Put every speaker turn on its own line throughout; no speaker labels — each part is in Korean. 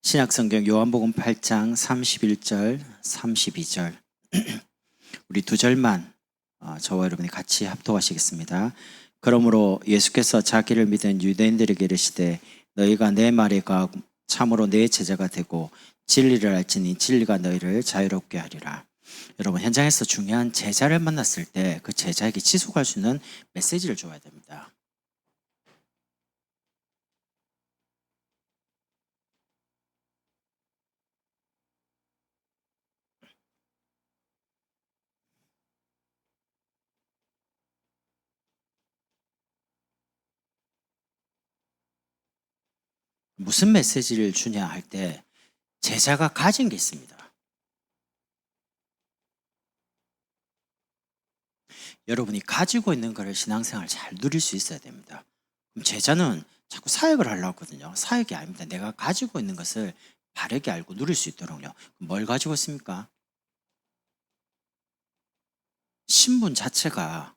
신약성경 요한복음 8장 31절, 32절 우리 두 절만 저와 여러분이 같이 합독하시겠습니다. 그러므로 예수께서 자기를 믿은 유대인들에게 이르시되 너희가 내 말에 거하고 참으로 내 제자가 되고 진리를 알지니 진리가 너희를 자유롭게 하리라. 여러분, 현장에서 중요한 제자를 만났을 때 그 제자에게 지속할 수 있는 메시지를 줘야 됩니다. 무슨 메시지를 주냐 할 때 제자가 가진 게 있습니다. 여러분이 가지고 있는 것을 신앙생활 잘 누릴 수 있어야 됩니다. 그럼 제자는 자꾸 사역을 하려고 하거든요. 사역이 아닙니다. 내가 가지고 있는 것을 바르게 알고 누릴 수 있도록요. 뭘 가지고 있습니까? 신분 자체가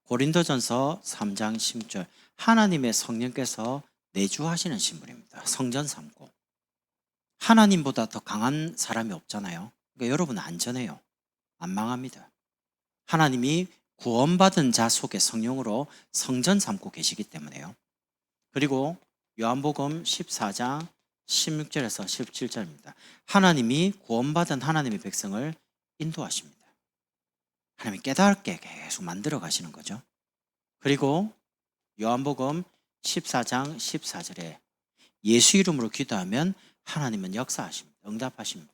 고린도전서 3장 10절 하나님의 성령께서 내주하시는 신분입니다. 성전 삼고 하나님보다 더 강한 사람이 없잖아요. 그러니까 여러분은 안전해요. 안 망합니다. 하나님이 구원받은 자 속에 성령으로 성전 삼고 계시기 때문에요. 그리고 요한복음 14장 16절에서 17절입니다. 하나님이 구원받은 하나님의 백성을 인도하십니다. 하나님이 깨닫게 계속 만들어 가시는 거죠. 그리고 요한복음 14장 14절에 예수 이름으로 기도하면 하나님은 역사하십니다. 응답하십니다.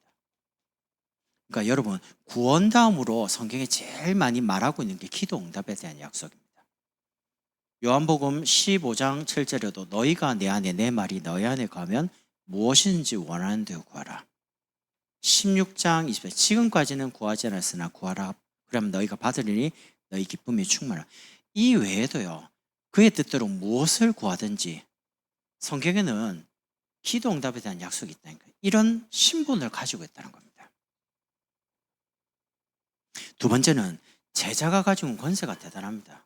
그러니까 여러분, 구원 다음으로 성경에 제일 많이 말하고 있는 게 기도 응답에 대한 약속입니다. 요한복음 15장 7절에도 너희가 내 안에 내 말이 너희 안에 가면 무엇이든지 원하는 대로 구하라. 16장 20절 지금까지는 구하지 않았으나 구하라. 그러면 너희가 받으리니 너희 기쁨이 충만하라. 이 외에도요, 그의 뜻대로 무엇을 구하든지 성경에는 기도 응답에 대한 약속이 있다니까. 이런 신분을 가지고 있다는 겁니다. 두 번째는 제자가 가지고 있는 권세가 대단합니다.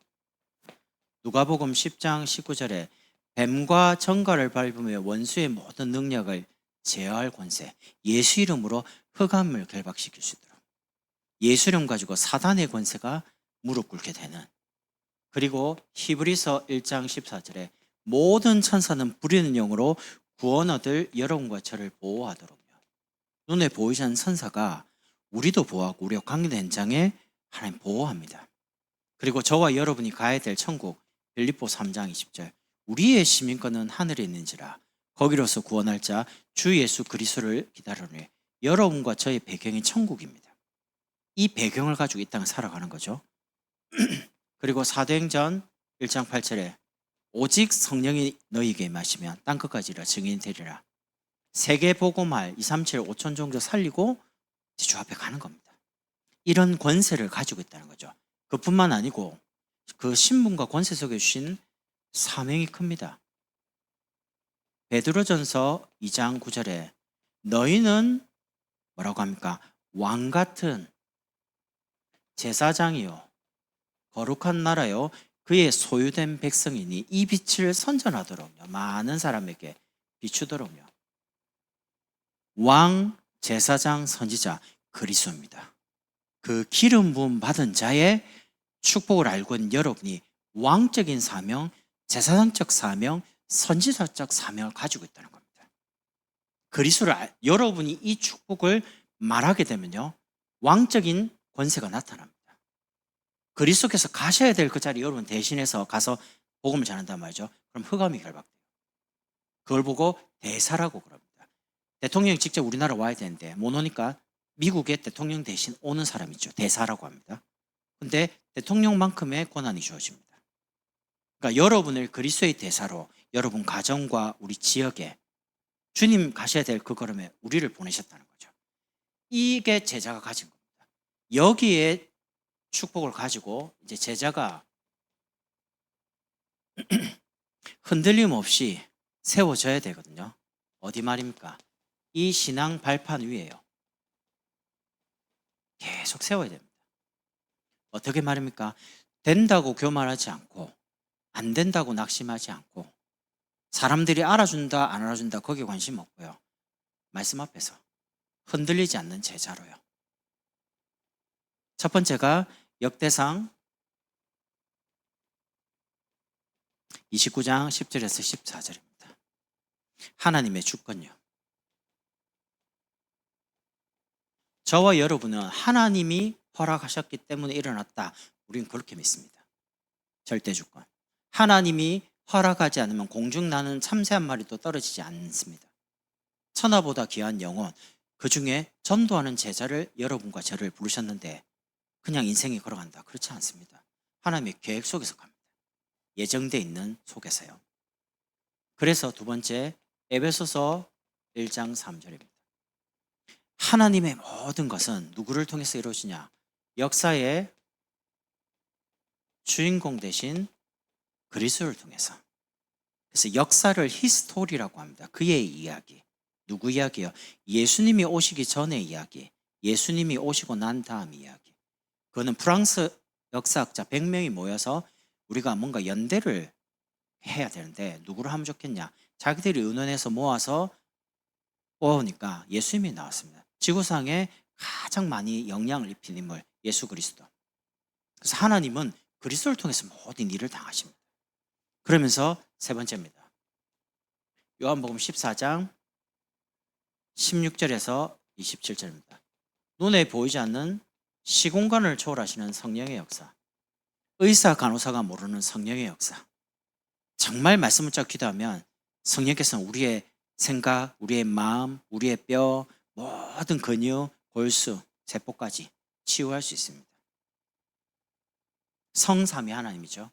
누가복음 10장 19절에 뱀과 정갈을 밟으며 원수의 모든 능력을 제어할 권세, 예수 이름으로 흑암을 결박시킬 수 있도록, 예수 이름 가지고 사단의 권세가 무릎 꿇게 되는, 그리고 히브리서 1장 14절에 모든 천사는 부리는 영으로 구원 얻을 여러분과 저를 보호하도록요. 눈에 보이지 않는 천사가 우리도 보호하고 우리와 관계된 현장에 하나님 보호합니다. 그리고 저와 여러분이 가야 될 천국 빌립보 3장 20절 우리의 시민권은 하늘에 있는지라 거기로서 구원할 자 주 예수 그리스도를 기다리노니 여러분과 저의 배경이 천국입니다. 이 배경을 가지고 이 땅을 살아가는 거죠. 그리고 사도행전 1장 8절에 오직 성령이 너희에게 임하시면 땅끝까지 이르러 증인이 되리라. 세계 복음할 237 5천 종족 살리고 주 앞에 가는 겁니다. 이런 권세를 가지고 있다는 거죠. 그뿐만 아니고 그 신분과 권세 속에 주신 사명이 큽니다. 베드로전서 2장 9절에 너희는 뭐라고 합니까? 왕 같은 제사장이요 거룩한 나라요 그의 소유된 백성이니 이 빛을 선전하도록요 많은 사람에게 비추도록요. 왕, 제사장, 선지자 그리스도입니다. 그 기름 부음 받은 자의 축복을 알고 있는 여러분이 왕적인 사명, 제사장적 사명, 선지자적 사명을 가지고 있다는 겁니다. 그리스도를 여러분이 이 축복을 말하게 되면요 왕적인 권세가 나타납니다. 그리스도께서 가셔야 될 그 자리 여러분 대신해서 가서 복음을 전한단 말이죠. 그럼 흑암이 결박돼요. 그걸 보고 대사라고 그럽니다. 대통령이 직접 우리나라 와야 되는데 못 오니까 미국의 대통령 대신 오는 사람이죠. 대사라고 합니다. 근데 대통령만큼의 권한이 주어집니다. 그러니까 여러분을 그리스도의 대사로 여러분 가정과 우리 지역에 주님 가셔야 될 그 걸음에 우리를 보내셨다는 거죠. 이게 제자가 가진 겁니다. 여기에 축복을 가지고 이제 제자가 흔들림 없이 세워져야 되거든요. 어디 말입니까? 이 신앙 발판 위에요. 계속 세워야 됩니다. 어떻게 말입니까? 된다고 교만하지 않고 안 된다고 낙심하지 않고 사람들이 알아준다 안 알아준다 거기에 관심 없고요. 말씀 앞에서 흔들리지 않는 제자로요. 첫 번째가 역대상 29장 10절에서 14절입니다. 하나님의 주권요. 저와 여러분은 하나님이 허락하셨기 때문에 일어났다. 우리는 그렇게 믿습니다. 절대 주권. 하나님이 허락하지 않으면 공중나는 참새 한 마리도 떨어지지 않습니다. 천하보다 귀한 영혼, 그 중에 전도하는 제자를 여러분과 저를 부르셨는데 그냥 인생이 걸어간다. 그렇지 않습니다. 하나님의 계획 속에서 갑니다. 예정되어 있는 속에서요. 그래서 두 번째, 에베소서 1장 3절입니다. 하나님의 모든 것은 누구를 통해서 이루어지냐? 역사의 주인공 되신 그리스도를 통해서. 그래서 역사를 히스토리라고 합니다. 그의 이야기. 누구 이야기요? 예수님이 오시기 전의 이야기. 예수님이 오시고 난 다음 이야기. 그거는 프랑스 역사학자 100명이 모여서 우리가 뭔가 연대를 해야 되는데 누구를 하면 좋겠냐? 자기들이 의논해서 모아서 뽑으니까 예수님이 나왔습니다. 지구상에 가장 많이 영향을 입힌 인물, 예수 그리스도. 그래서 하나님은 그리스도를 통해서 모든 일을 당하십니다. 그러면서 세 번째입니다. 요한복음 14장 16절에서 27절입니다. 눈에 보이지 않는 시공간을 초월하시는 성령의 역사. 의사, 간호사가 모르는 성령의 역사. 정말 말씀을 쫙 기도하면 성령께서는 우리의 생각, 우리의 마음, 우리의 뼈, 모든 근육, 골수, 세포까지 치유할 수 있습니다. 성삼위 하나님이죠.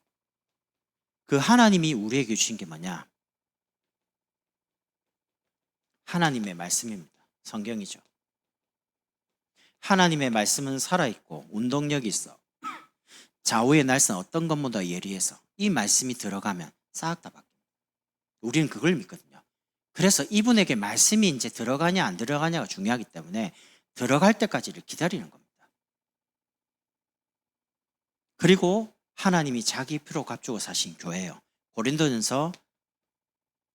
그 하나님이 우리에게 주신 게 뭐냐? 하나님의 말씀입니다. 성경이죠. 하나님의 말씀은 살아있고 운동력이 있어. 좌우의 날선 어떤 것보다 예리해서 이 말씀이 들어가면 싹 다 바뀝니다. 우리는 그걸 믿거든요. 그래서 이분에게 말씀이 이제 들어가냐 안 들어가냐가 중요하기 때문에 들어갈 때까지를 기다리는 겁니다. 그리고 하나님이 자기 피로 값주고 사신 교회예요. 고린도전서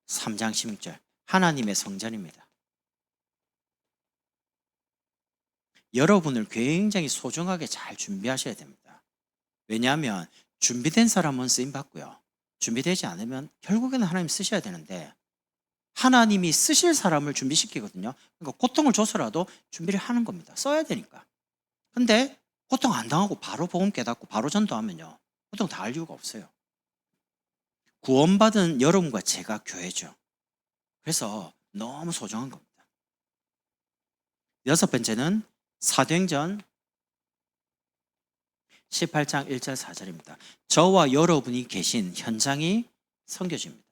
3장 16절. 하나님의 성전입니다. 여러분을 굉장히 소중하게 잘 준비하셔야 됩니다. 왜냐하면 준비된 사람은 쓰임 받고요. 준비되지 않으면 결국에는 하나님 쓰셔야 되는데 하나님이 쓰실 사람을 준비시키거든요. 그러니까 고통을 줘서라도 준비를 하는 겁니다. 써야 되니까. 근데 고통 안 당하고 바로 복음 깨닫고 바로 전도하면요. 고통 당할 이유가 없어요. 구원받은 여러분과 제가 교회죠. 그래서 너무 소중한 겁니다. 여섯 번째는 사도행전 18장 1절 4절입니다. 저와 여러분이 계신 현장이 선교지입니다.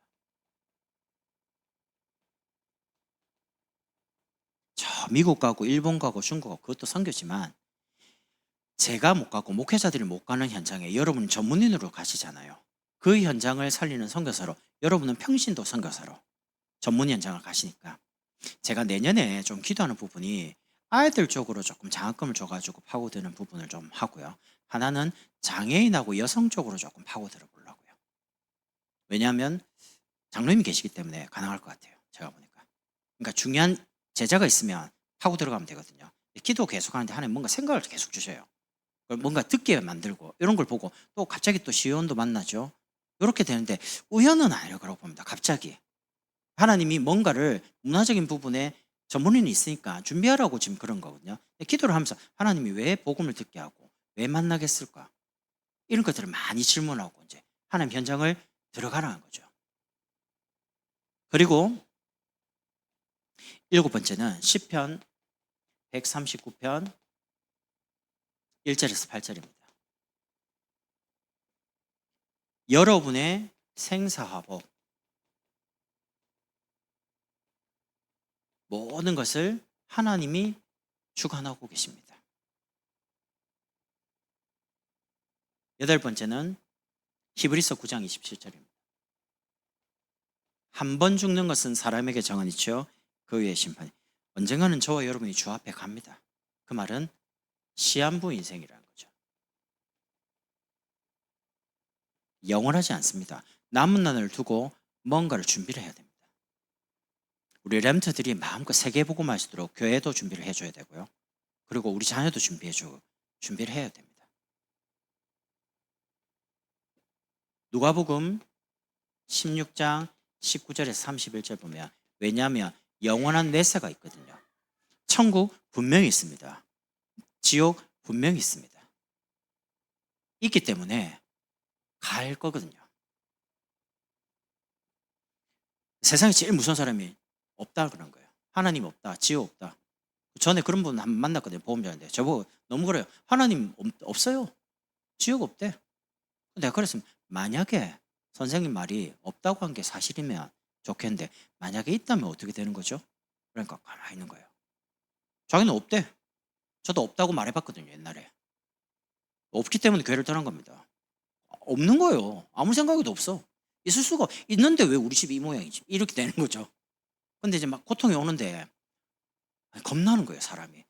저 미국 가고 일본 가고 중국 가고 그것도 선교지만 제가 못 가고 목회자들이 못 가는 현장에 여러분 전문인으로 가시잖아요. 그 현장을 살리는 선교사로, 여러분은 평신도 선교사로 전문 현장을 가시니까 제가 내년에 좀 기도하는 부분이 아이들 쪽으로 조금 장학금을 줘가지고 파고드는 부분을 좀 하고요. 하나는 장애인하고 여성 쪽으로 조금 파고들어 보려고요. 왜냐하면 장로님이 계시기 때문에 가능할 것 같아요. 제가 보니까. 그러니까 중요한 제자가 있으면 파고 들어가면 되거든요. 기도 계속하는데 하나님 뭔가 생각을 계속 주셔요. 뭔가 듣게 만들고 이런 걸 보고 또 갑자기 또 시온도 만나죠. 이렇게 되는데 우연은 아니라고 봅니다. 갑자기 하나님이 뭔가를 문화적인 부분에 전문인이 있으니까 준비하라고 지금 그런 거거든요. 기도를 하면서 하나님이 왜 복음을 듣게 하고 왜 만나겠을까? 이런 것들을 많이 질문하고 이제 하나님 현장을 들어가라는 거죠. 그리고 일곱 번째는 시편 139편 1절에서 8절입니다. 여러분의 생사화복 모든 것을 하나님이 주관하고 계십니다. 여덟 번째는 히브리서 9장 27절입니다. 한 번 죽는 것은 사람에게 정한 이치요 그 위에 심판이. 언젠가는 저와 여러분이 주 앞에 갑니다. 그 말은 시한부 인생이라는 거죠. 영원하지 않습니다. 남은 날을 두고 뭔가를 준비를 해야 됩니다. 우리 렘트들이 마음껏 세계복음할 수 있도록 교회도 준비를 해줘야 되고요. 그리고 우리 자녀도 준비를 해야 됩니다. 누가복음 16장 19절에서 31절 보면, 왜냐하면 영원한 내세가 있거든요. 천국 분명히 있습니다. 지옥 분명히 있습니다. 있기 때문에 갈 거거든요. 세상에 제일 무서운 사람이 없다 그런 거예요. 하나님 없다, 지옥 없다. 전에 그런 분 한 번 만났거든요. 보험자인데 저보고 너무 그래요. 하나님 없어요. 지옥 없대. 내가 그랬으면, 만약에 선생님 말이 없다고 한 게 사실이면 좋겠는데 만약에 있다면 어떻게 되는 거죠? 그러니까 가만히 있는 거예요. 자기는 없대. 저도 없다고 말해봤거든요, 옛날에. 없기 때문에 교회를 떠난 겁니다. 없는 거예요. 아무 생각에도 없어. 있을 수가 있는데 왜 우리 집이 이 모양이지? 이렇게 되는 거죠. 근데 이제 막 고통이 오는데 겁나는 거예요, 사람이.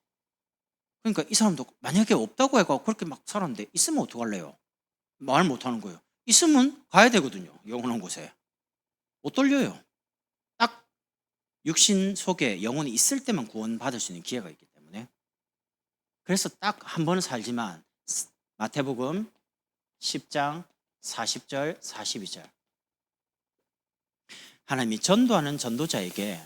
그러니까 이 사람도 만약에 없다고 해가 그렇게 막 살았는데 있으면 어떡할래요? 말 못하는 거예요. 있으면 가야 되거든요, 영원한 곳에. 못 돌려요. 딱 육신 속에 영혼이 있을 때만 구원받을 수 있는 기회가 있기 때문에. 그래서 딱 한 번은 살지만, 마태복음 10장 40절 42절, 하나님이 전도하는 전도자에게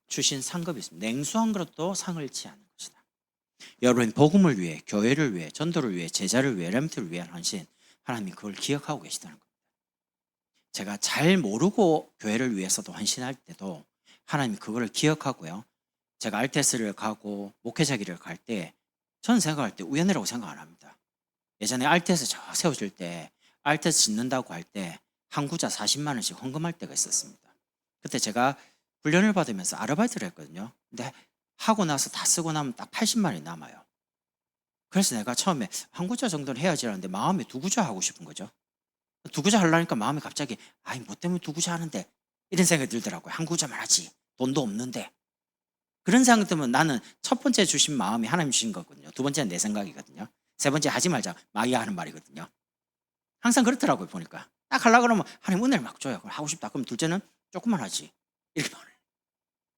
주신 상급이 있습니다. 냉수한 그릇도 상을 취하는 것이다. 여러분, 복음을 위해, 교회를 위해, 전도를 위해, 제자를 위해, 렘트를 위한 헌신, 하나님이 그걸 기억하고 계시다는 겁니다. 제가 잘 모르고 교회를 위해서도 헌신할 때도 하나님이 그걸 기억하고요. 제가 알테스를 가고 목회자기를 갈 때 저는 생각할 때 우연이라고 생각 안 합니다. 예전에 알테스 저 세워질 때, 알테스 짓는다고 할 때 한 구자 40만 원씩 헌금할 때가 있었습니다. 그때 제가 훈련을 받으면서 아르바이트를 했거든요. 근데 하고 나서 다 쓰고 나면 딱 80만 원이 남아요. 그래서 내가 처음에 한 구자 정도는 해야지 하는데 마음에 두 구자 하고 싶은 거죠. 두 구자 하려니까 마음이 갑자기, 아이 뭐 때문에 두 구자 하는데, 이런 생각이 들더라고요. 한 구자만 하지, 돈도 없는데. 그런 생각 들면 나는 첫 번째 주신 마음이 하나님 주신 거거든요. 두 번째는 내 생각이거든요. 세 번째 하지 말자, 마귀가 하는 말이거든요. 항상 그렇더라고요, 보니까. 딱 하려고 그러면 하나님 은혜를 막 줘요. 그걸 하고 싶다. 그럼 둘째는 조금만 하지, 이렇게 말해요.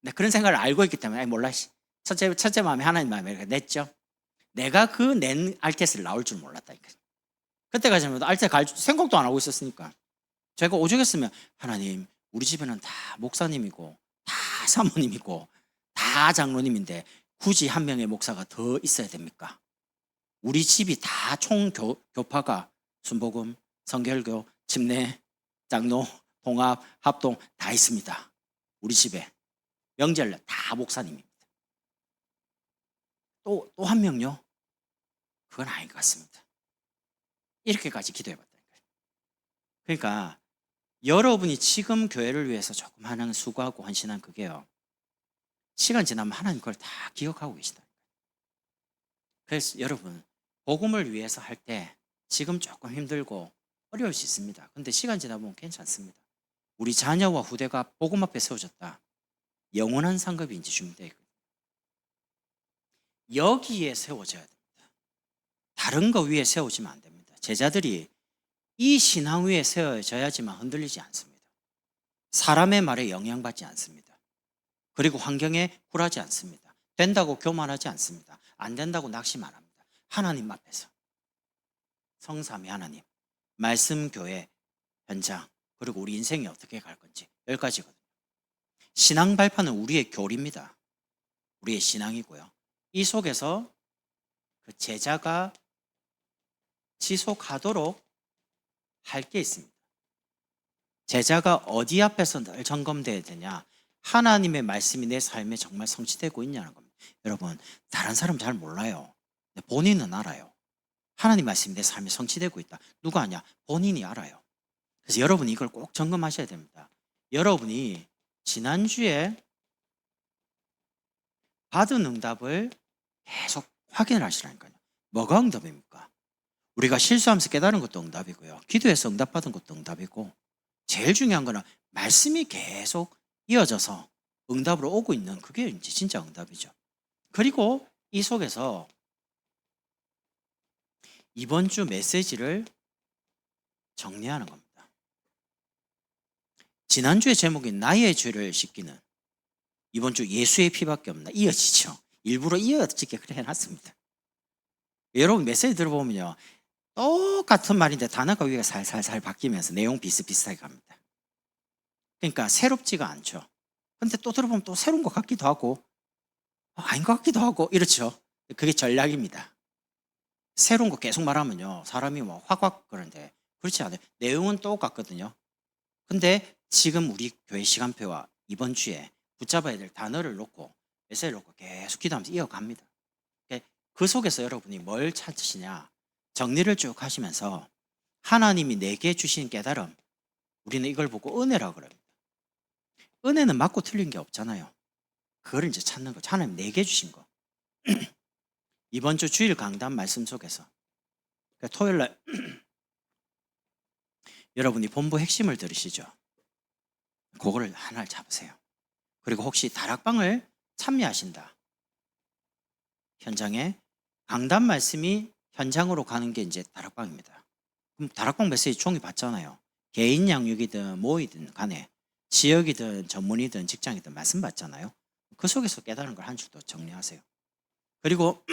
근데 그런 생각을 알고 있기 때문에, 아이 몰라, 첫째 마음이 하나님 마음에 이렇게 냈죠. 내가 그 낸 알테스를 나올 줄 몰랐다니까. 그때까지는 알테 갈 생각도 안 하고 있었으니까. 제가 오죽했으면, 하나님 우리 집에는 다 목사님이고 다 사모님이고 다 장로님인데 굳이 한 명의 목사가 더 있어야 됩니까? 우리 집이 다 총교파가 순복음, 성결교, 침례, 장로, 통합, 합동 다 있습니다. 우리 집에 명절날 다 목사님입니다. 또 한 명요? 그건 아닌 것 같습니다. 이렇게까지 기도해봤다니까요. 그러니까 여러분이 지금 교회를 위해서 조금 하는 수고하고 헌신한 그게요, 시간 지나면 하나님 그걸 다 기억하고 계시다. 그래서 여러분, 복음을 위해서 할 때 지금 조금 힘들고 어려울 수 있습니다. 근데 시간 지나보면 괜찮습니다. 우리 자녀와 후대가 복음 앞에 세워졌다. 영원한 상급이 이제 준비되어 있거든요. 여기에 세워져야 됩니다. 다른 거 위에 세워지면 안 됩니다. 제자들이 이 신앙 위에 세워져야지만 흔들리지 않습니다. 사람의 말에 영향받지 않습니다. 그리고 환경에 굴하지 않습니다. 된다고 교만하지 않습니다. 안 된다고 낙심 안 합니다. 하나님 앞에서 성삼위 하나님, 말씀 교회 현장, 그리고 우리 인생이 어떻게 갈 건지, 10가지거든요. 신앙 발판은 우리의 교리입니다. 우리의 신앙이고요. 이 속에서 그 제자가 지속하도록 할 게 있습니다. 제자가 어디 앞에서 늘 점검돼야 되냐? 하나님의 말씀이 내 삶에 정말 성취되고 있냐는 겁니다. 여러분, 다른 사람 잘 몰라요. 본인은 알아요. 하나님 말씀이 내 삶에 성취되고 있다. 누가 아냐? 본인이 알아요. 그래서 여러분이 이걸 꼭 점검하셔야 됩니다. 여러분이 지난주에 받은 응답을 계속 확인을 하시라니까요. 뭐가 응답입니까? 우리가 실수하면서 깨달은 것도 응답이고요. 기도해서 응답받은 것도 응답이고, 제일 중요한 거는 말씀이 계속 이어져서 응답으로 오고 있는 그게 이제 진짜 응답이죠. 그리고 이 속에서 이번 주 메시지를 정리하는 겁니다. 지난주에 제목이 나의 죄를 씻기는, 이번 주 예수의 피밖에 없나, 이어지죠. 일부러 이어지게 그래 해놨습니다. 여러분 메시지 들어보면요, 똑같은 말인데 단어가 위가 살살살 바뀌면서 내용 비슷비슷하게 갑니다. 그러니까 새롭지가 않죠. 근데 또 들어보면 또 새로운 것 같기도 하고 아닌 것 같기도 하고 이렇죠. 그게 전략입니다. 새로운 거 계속 말하면요, 사람이 뭐 확확 그러는데 그렇지 않아요. 내용은 똑같거든요. 근데 지금 우리 교회 시간표와 이번 주에 붙잡아야 될 단어를 놓고 메시지를 놓고 계속 기도하면서 이어갑니다. 그 속에서 여러분이 뭘 찾으시냐, 정리를 쭉 하시면서 하나님이 내게 주신 깨달음, 우리는 이걸 보고 은혜라고 그럽니다. 은혜는 맞고 틀린 게 없잖아요. 그걸 이제 찾는 거죠. 하나님 내게 주신 거. 이번 주 주일 강단 말씀 속에서 토요일 날 여러분이 본부 핵심을 들으시죠. 그거를 하나를 잡으세요. 그리고 혹시 다락방을 참여하신다, 현장에 강단 말씀이 현장으로 가는 게 이제 다락방입니다. 그럼 다락방 메시지 종이 받잖아요. 개인 양육이든 모이든 간에, 지역이든 전문이든 직장이든 말씀 받잖아요. 그 속에서 깨달은 걸 한 줄 더 정리하세요. 그리고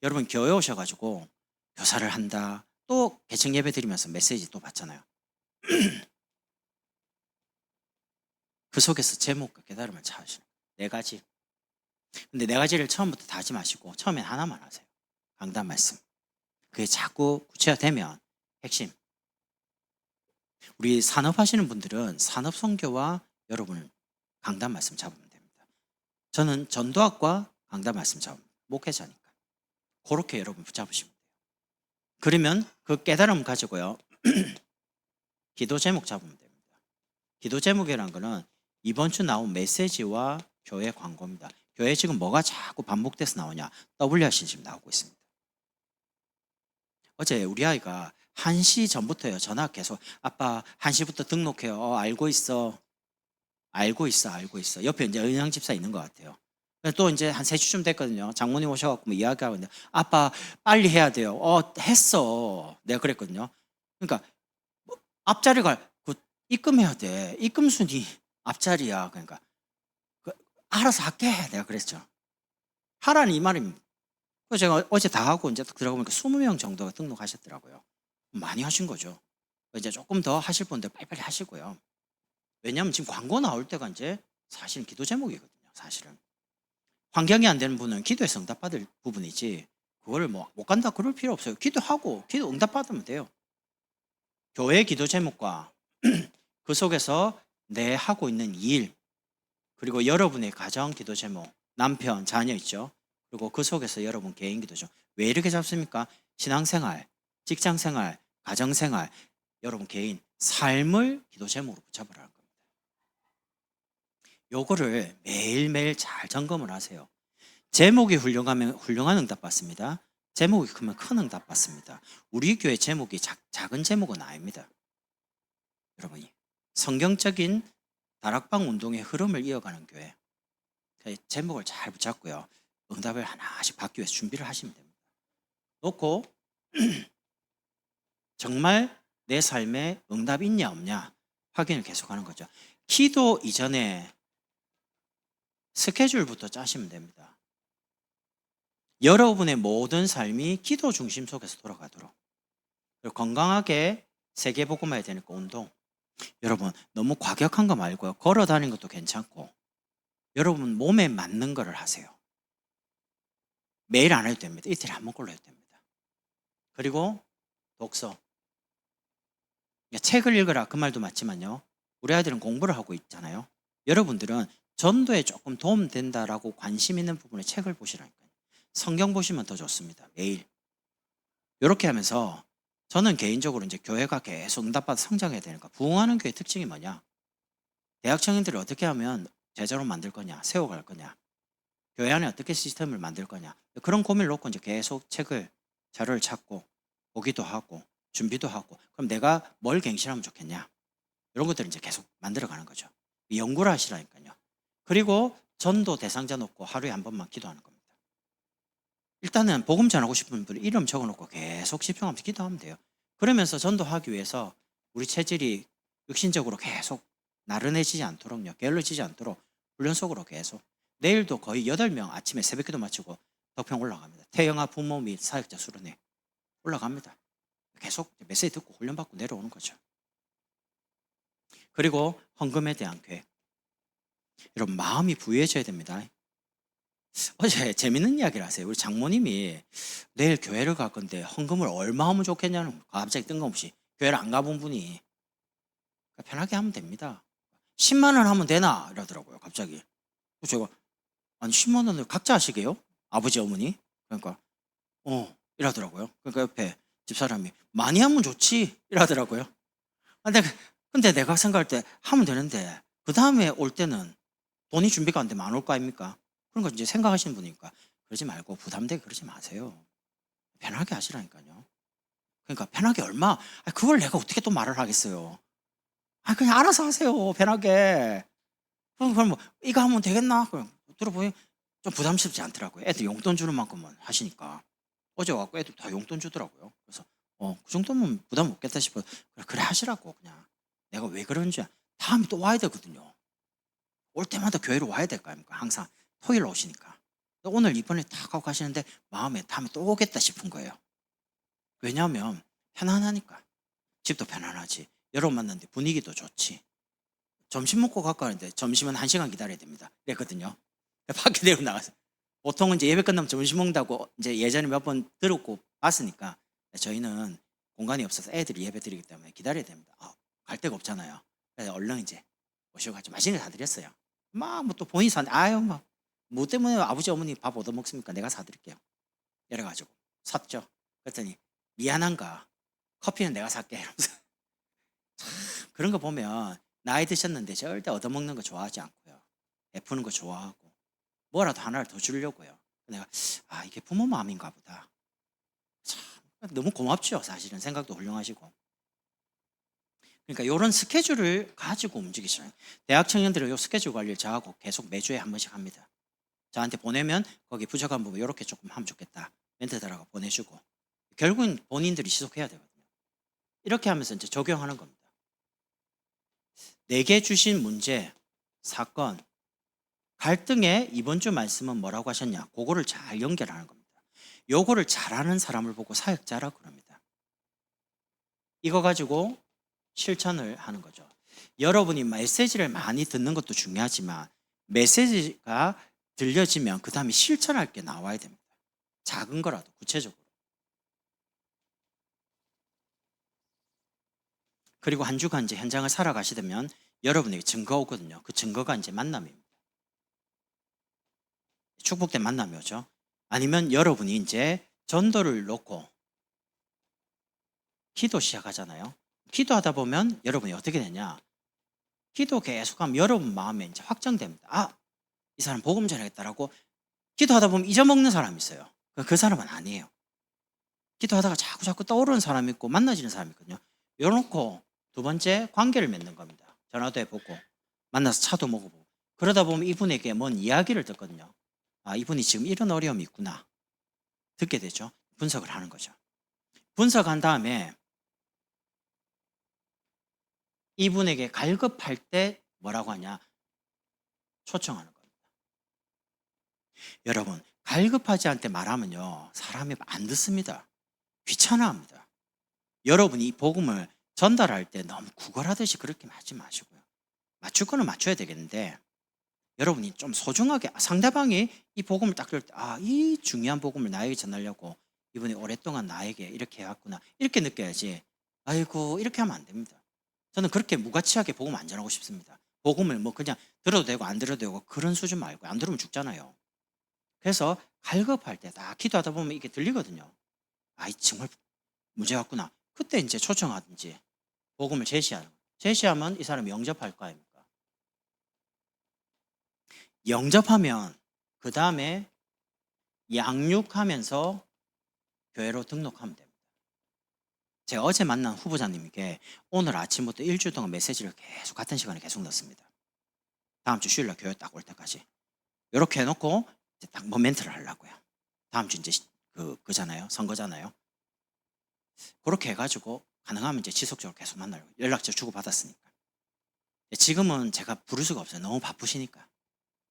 여러분 교회 오셔가지고 교사를 한다, 또 개척 예배 드리면서 메시지 또 받잖아요. 그 속에서 제목과 깨달음을 찾으시는 네 가지. 근데 네 가지를 처음부터 다 하지 마시고 처음엔 하나만 하세요. 강단 말씀. 그게 자꾸 구체화되면 핵심. 우리 산업하시는 분들은 산업 선교와 여러분은 강단 말씀 잡으면 됩니다. 저는 전도학과 강단 말씀 잡으면 목회자니까 그렇게 여러분 붙잡으시면 돼요. 그러면 그 깨달음 가지고요 기도 제목 잡으면 됩니다. 기도 제목이라는 거는 이번 주 나온 메시지와 교회 광고입니다. 교회 지금 뭐가 자꾸 반복돼서 나오냐, WRC 지금 나오고 있습니다. 어제 우리 아이가 1시 전부터요 전화 계속, 아빠 1시부터 등록해요. 알고 있어. 알고 있어. 옆에 이제 은양 집사 있는 것 같아요. 또 이제 한 3시쯤 됐거든요. 장모님 오셔갖고 뭐 이야기하고 있는데, 아빠 빨리 해야 돼요. 했어. 내가 그랬거든요. 그러니까 뭐 앞자리가 입금해야 돼. 입금 순위 앞자리야. 그러니까 알아서 할게. 내가 그랬죠. 하라는 이 말입니다. 그래서 제가 어제 다 하고 이제 딱 들어보니까 20명 정도가 등록하셨더라고요. 많이 하신 거죠. 이제 조금 더 하실 분들 빨리빨리 하시고요. 왜냐하면 지금 광고 나올 때가 이제 사실은 기도 제목이거든요. 사실은 환경이 안 되는 분은 기도에서 응답받을 부분이지, 그거를 뭐 못 간다 그럴 필요 없어요. 기도하고 기도 응답받으면 돼요. 교회 기도 제목과 그 속에서 내 하고 있는 일, 그리고 여러분의 가정 기도 제목, 남편, 자녀 있죠. 그리고 그 속에서 여러분 개인 기도죠. 왜 이렇게 잡습니까? 신앙생활, 직장생활, 가정생활, 여러분 개인 삶을 기도 제목으로 붙잡으라는 겁니다. 요거를 매일매일 잘 점검을 하세요. 제목이 훌륭하면 훌륭한 응답 받습니다. 제목이 크면 큰 응답 받습니다. 우리 교회 제목이 작은 제목은 아닙니다. 여러분이 성경적인 다락방 운동의 흐름을 이어가는 교회, 제목을 잘 붙잡고요, 응답을 하나씩 받기 위해서 준비를 하시면 됩니다. 놓고 정말 내 삶에 응답이 있냐 없냐 확인을 계속하는 거죠. 기도 이전에 스케줄부터 짜시면 됩니다. 여러분의 모든 삶이 기도 중심 속에서 돌아가도록, 그리고 건강하게 세계복음화해야 되니까 운동, 여러분 너무 과격한 거 말고요, 걸어 다니는 것도 괜찮고 여러분 몸에 맞는 거를 하세요. 매일 안 해도 됩니다. 이틀에 한 번꼴로 해도 됩니다. 그리고 독서, 책을 읽으라 그 말도 맞지만요, 우리 아이들은 공부를 하고 있잖아요. 여러분들은 전도에 조금 도움된다라고 관심 있는 부분에 책을 보시라니까요. 성경 보시면 더 좋습니다. 매일 이렇게 하면서 저는 개인적으로 이제 교회가 계속 응답받아 성장해야 되니까, 부흥하는 교회 특징이 뭐냐, 대학 청년들을 어떻게 하면 제자로 만들 거냐, 세워갈 거냐, 교회 안에 어떻게 시스템을 만들 거냐, 그런 고민을 놓고 이제 계속 책을, 자료를 찾고 보기도 하고 준비도 하고, 그럼 내가 뭘 갱신하면 좋겠냐, 이런 것들을 이제 계속 만들어가는 거죠. 연구를 하시라니까요. 그리고 전도 대상자 놓고 하루에 한 번만 기도하는 겁니다. 일단은 복음 전하고 싶은 분이 이름 적어놓고 계속 집중하면서 기도하면 돼요. 그러면서 전도하기 위해서 우리 체질이 육신적으로 계속 나른해지지 않도록요. 게을러지지 않도록 훈련 속으로 계속. 내일도 거의 8명 아침에 새벽기도 마치고 덕평 올라갑니다. 태영아 부모 및 사역자 수련회 올라갑니다. 계속 메시지 듣고 훈련받고 내려오는 거죠. 그리고 헌금에 대한 계획. 여러분 마음이 부유해져야 됩니다. 어제 재밌는 이야기를 하세요. 우리 장모님이 내일 교회를 갈 건데 헌금을 얼마 하면 좋겠냐는 갑자기 뜬금없이 교회를 안 가본 분이 편하게 하면 됩니다. 10만 원 하면 되나? 이러더라고요. 갑자기. 제가 아니 10만 원을 각자 하시게요? 아버지 어머니? 그러니까 이러더라고요. 그러니까 옆에 집사람이 많이 하면 좋지 이러더라고요. 근데 내가 생각할 때 하면 되는데 그 다음에 올 때는 돈이 준비가 안 되면 안 올 거 아닙니까? 그런 거 이제 생각하시는 분이니까 그러지 말고 부담되게 그러지 마세요. 편하게 하시라니까요. 그러니까 편하게 얼마? 그걸 내가 어떻게 또 말을 하겠어요. 그냥 알아서 하세요. 편하게. 그럼 뭐 이거 하면 되겠나? 그럼 들어보니 좀 부담스럽지 않더라고요. 애들 용돈 주는 만큼만 하시니까. 어제 와갖고 애들 다 용돈 주더라고요. 그래서 그 정도면 부담 없겠다 싶어서 그래 하시라고 그냥. 내가 왜 그런지 다음에 또 와야 되거든요. 올 때마다 교회로 와야 될 거 아닙니까? 항상 토요일 오시니까. 오늘 이번에 딱 하고 가시는데 마음에 다음에 또 오겠다 싶은 거예요. 왜냐하면 편안하니까. 집도 편안하지. 여러분 만났는데 분위기도 좋지. 점심 먹고 갈까 하는데 점심은 1시간 기다려야 됩니다. 그랬거든요. 밖에 내고 나가서. 보통은 이제 예배 끝나면 점심 먹는다고 이제 예전에 몇 번 들었고 봤으니까 저희는 공간이 없어서 애들이 예배 드리기 때문에 기다려야 됩니다. 갈 데가 없잖아요. 그래서 얼른 이제 오시고 같이 맛있는 거 사드렸어요. 뭐 또 본인이 사는데 뭐 때문에 아버지 어머니 밥 얻어 먹습니까? 내가 사드릴게요. 이래가지고 샀죠. 그랬더니 미안한가 커피는 내가 살게 이러면서 그런 거 보면 나이 드셨는데 절대 얻어먹는 거 좋아하지 않고요. 베푸는 거 좋아하고 뭐라도 하나를 더 주려고요. 내가 이게 부모 마음인가 보다. 참 너무 고맙죠. 사실은 생각도 훌륭하시고. 그러니까 이런 스케줄을 가지고 움직이시는 대학 청년들은 이 스케줄 관리를 저하고 계속 매주에 한 번씩 합니다. 저한테 보내면 거기 부족한 부분 이렇게 조금 하면 좋겠다. 멘트들하고 보내주고 결국은 본인들이 지속해야 되거든요. 이렇게 하면서 이제 적용하는 겁니다. 내게 주신 문제, 사건, 갈등의 이번 주 말씀은 뭐라고 하셨냐? 그거를 잘 연결하는 겁니다. 요거를 잘하는 사람을 보고 사역자라고 그럽니다. 이거 가지고 실천을 하는 거죠. 여러분이 메시지를 많이 듣는 것도 중요하지만 메시지가 들려지면 그 다음에 실천할 게 나와야 됩니다. 작은 거라도 구체적으로. 그리고 한 주간 이제 현장을 살아가시려면 여러분에게 증거가 오거든요. 그 증거가 이제 만남입니다. 축복된 만남이 오죠. 아니면 여러분이 이제 전도를 놓고 기도 시작하잖아요. 기도하다 보면 여러분이 어떻게 되냐? 기도 계속하면 여러분 마음에 이제 확정됩니다. 이 사람 복음 전하겠다라고 기도하다 보면 잊어먹는 사람이 있어요. 그 사람은 아니에요. 기도하다가 자꾸 떠오르는 사람이 있고 만나지는 사람이 있거든요. 열어놓고 두 번째 관계를 맺는 겁니다. 전화도 해보고 만나서 차도 먹어보고 그러다 보면 이분에게 뭔 이야기를 듣거든요. 이분이 지금 이런 어려움이 있구나. 듣게 되죠. 분석을 하는 거죠. 분석한 다음에 이분에게 갈급할 때 뭐라고 하냐? 초청하는 겁니다. 여러분, 갈급하지 않을 때 말하면요. 사람이 안 듣습니다. 귀찮아합니다. 여러분이 이 복음을 전달할 때 너무 구걸하듯이 그렇게 하지 마시고요. 맞출 거는 맞춰야 되겠는데 여러분이 좀 소중하게 상대방이 이 복음을 딱 들을 때 이 중요한 복음을 나에게 전하려고 이분이 오랫동안 나에게 이렇게 해왔구나 이렇게 느껴야지 아이고 이렇게 하면 안 됩니다. 저는 그렇게 무가치하게 복음 안 전하고 싶습니다. 복음을 뭐 그냥 들어도 되고 안 들어도 되고 그런 수준 말고 안 들으면 죽잖아요. 그래서 갈급할 때 딱 기도하다 보면 이게 들리거든요. 정말 문제 같구나. 그때 이제 초청하든지 복음을 제시하면 이 사람이 영접할 거 아닙니까? 영접하면 그 다음에 양육하면서 교회로 등록하면 됩니다. 제가 어제 만난 후보자님께 오늘 아침부터 일주일 동안 메시지를 계속 같은 시간에 계속 넣습니다. 다음 주 주일날 교회 딱 올 때까지. 이렇게 해놓고 이제 딱 뭐 멘트를 하려고요. 다음 주 이제 그잖아요. 선거잖아요. 그렇게 해가지고 가능하면 이제 지속적으로 계속 만나려고 연락처 주고받았으니까. 지금은 제가 부를 수가 없어요. 너무 바쁘시니까.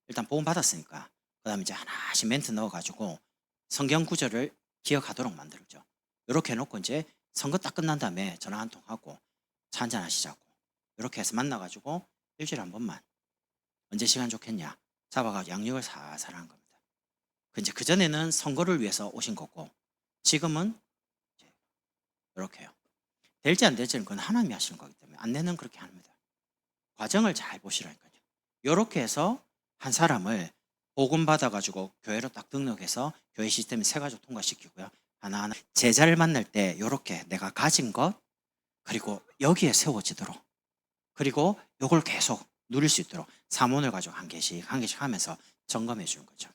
일단 복음 받았으니까. 그다음에 이제 하나씩 멘트 넣어가지고 성경 구절을 기억하도록 만들죠. 이렇게 해놓고 이제 선거 딱 끝난 다음에 전화 한 통 하고 차 한잔 하시자고. 이렇게 해서 만나가지고 일주일에 한 번만 언제 시간 좋겠냐 잡아가지고 양육을 살살 한 겁니다. 이제 그전에는 선거를 위해서 오신 거고 지금은 이렇게요. 될지 안 될지는 그건 하나님이 하시는 거기 때문에 안내는 그렇게 합니다. 과정을 잘 보시라니까요. 이렇게 해서 한 사람을 복음 받아가지고 교회로 딱 등록해서 교회 시스템에 세 가지 통과시키고요. 하나하나 제자를 만날 때 이렇게 내가 가진 것 그리고 여기에 세워지도록 그리고 이걸 계속 누릴 수 있도록 사문을 가지고 한 개씩 하면서 점검해 주는 거죠.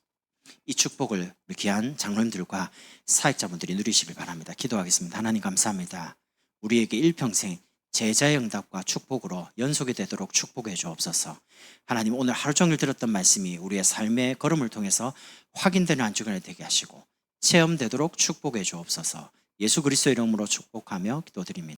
이 축복을 우리 귀한 장로님들과 사역자분들이 누리시길 바랍니다. 기도하겠습니다. 하나님 감사합니다. 우리에게 일평생 제자의 응답과 축복으로 연속이 되도록 축복해 주옵소서. 하나님 오늘 하루 종일 들었던 말씀이 우리의 삶의 걸음을 통해서 확인되는 한 주간이 되게 하시고 체험되도록 축복해 주옵소서. 예수 그리스도의 이름으로 축복하며 기도드립니다.